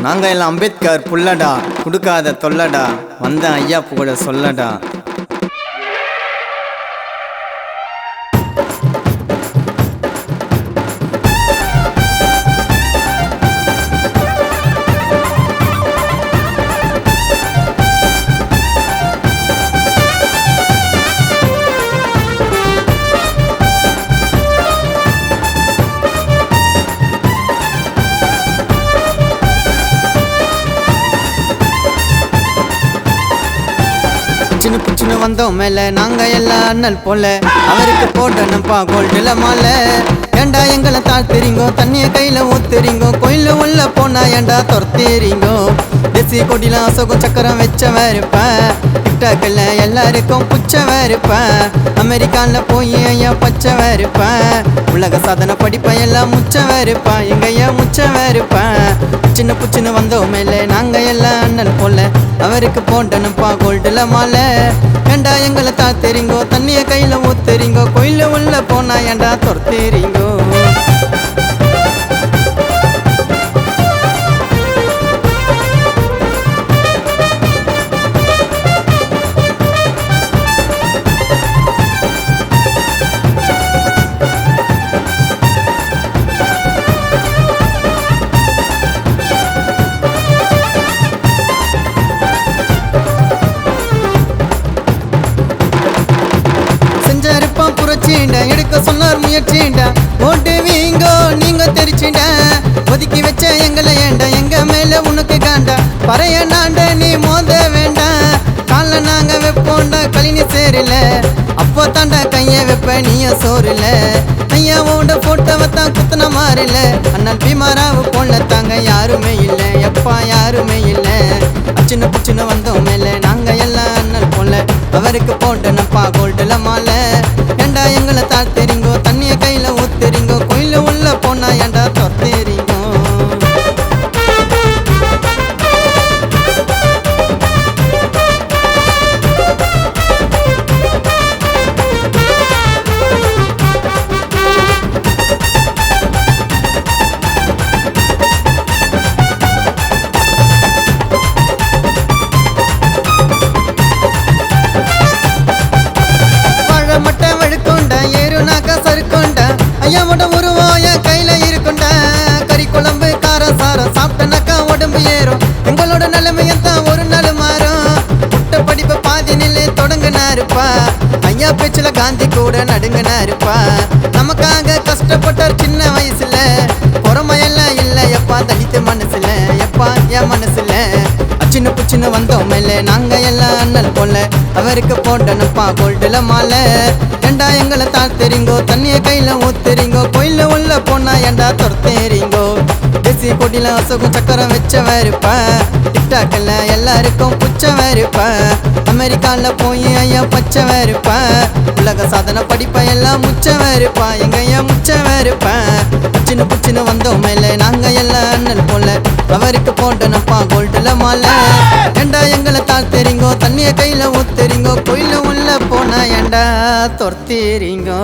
நாங்க எல்லாம் அம்பேத்கர் புள்ளடா, குடுக்காத தொல்லடா, வந்த ஐயா புகழ சொல்லடா. சின்ன புச்சின்னு வந்தோம் மேல நாங்க எல்லாம் அண்ணல் போல, அவருக்கு போட்டனப்பா கோல்டுல மாலை. ஏண்டா எங்களை தாழ்த்துறீங்கோ, தண்ணிய கையில ஊத்துறீங்கோ, கோயில உள்ள போனா ஏண்டா துரத்துறீங்கோ. தேசிய கொடியில அசோகம் சக்கரம் வச்சவன் இருப்பேன், டிக்டாக்ல எல்லாருக்கும் புச்சவன் இருப்பேன், அமெரிக்கான்ல போய் ஐயா பச்சவன் இருப்பேன், உலக சாதனை படிப்பேன் எல்லாம் முச்சவன் இருப்பேன், எங்க ஐயா முச்சவன் இருப்பேன். சின்ன புச்சின்னு வந்தோம் மேல நாங்க எல்லாம் அண்ணல் போல, அவருக்கு போட்டனப்பா கோல்டுல மாலை. ஏண்டா எங்களை தாத்துறீங்கோ, தண்ணிய கையில ஊத்துறீங்கோ, கோயில உள்ள போனா ஏண்டா துரத்துறீங்கோ. புரட்சிண்டா எடுக்க சொன்னார் முயற்சிண்டா, ஓட்டுவீங்கோ நீங்க தெரிச்சிண்டா, ஒதுக்கி வச்ச எங்களை ஏண்டா எங்க மேல உனக்கு காண்டா, பறைய நாண்ட நீ மோத வேண்டாம், கால நாங்க வைப்போண்டா கலினி சேரல, அப்போ தாண்டா கைய வைப்ப நீய சோறுல, ஐயாவோட போட்டோவை தான் குத்துன மாறில, அண்ணல் பீமாராவு போல தாங்க யாருமே இல்ல, எப்பா யாருமே இல்ல. சின்ன புச்சின்னு வந்தோம் மேல நாங்க எல்லாம் அண்ணல் போல, அவருக்கு போட்டனப்பா கோல்டுல மாலை. ஏண்டா எங்களை தாழ்த்துறீங்கோ, தண்ணிய கையில ஊத்துறீங்கோ, கோயில உள்ள போனா ஏண்டா தொத்துறீங்கோ. ஐயாவோட உருவாய கையில இருக்குண்டா, கறி குழம்பு காரம் சாரம் சாப்பிட்டனாக்கா உடம்பு ஏறும், எங்களோட நிலைமையத்தான் ஒரு நாள் மாறும், முட்டை படிப்பை பாதி நிலை தொடங்கினாருப்பா, ஐயா பேச்சுல காந்தி கூட நடுங்கினாருப்பா, நமக்காக கஷ்டப்பட்டார் சின்ன வயசுல, பொறுமையெல்லாம் இல்ல எப்பா தலித்து மனசுல, எப்பா என் மனசுல. சின்ன புச்சின்னு வந்தோம் மேல நாங்க எல்லாம் அண்ணல் போல, அவருக்கு போட்டனப்பா கோல்டுல மாலை. ஏண்டா எங்களை தாழ்த்துறீங்கோ, தண்ணிய கையில ஊத்துறீங்கோ, கோயில உள்ள போனா ஏண்டா துரத்துறீங்கோ. தேசிய கொடியில அசோகம் சக்கரம் வச்சவன் இருப்பேன், டிக்டாக்ல எல்லாருக்கும் புச்சவன் இருப்பேன், அமெரிக்கால போய் ஐயா பச்சவன் இருப்பேன், உலக சாதனை படிப்பேன் எல்லாம் முச்சவன் இருப்பேன், எங்க ஐயா முச்சவன் இருப்பேன். சின்ன புச்சின்னு வந்தோம் மேல நாங்க எல்லாம் அண்ணல் போல, அவருக்கு போட்டனப்பா கோல்டுல மாலை. ஏண்டா எங்களை தாழ்த்துறீங்கோ, தண்ணிய கையில ஊத்துறீங்கோ, கோயில உள்ள போனா ஏண்டா துரத்துறீங்கோ.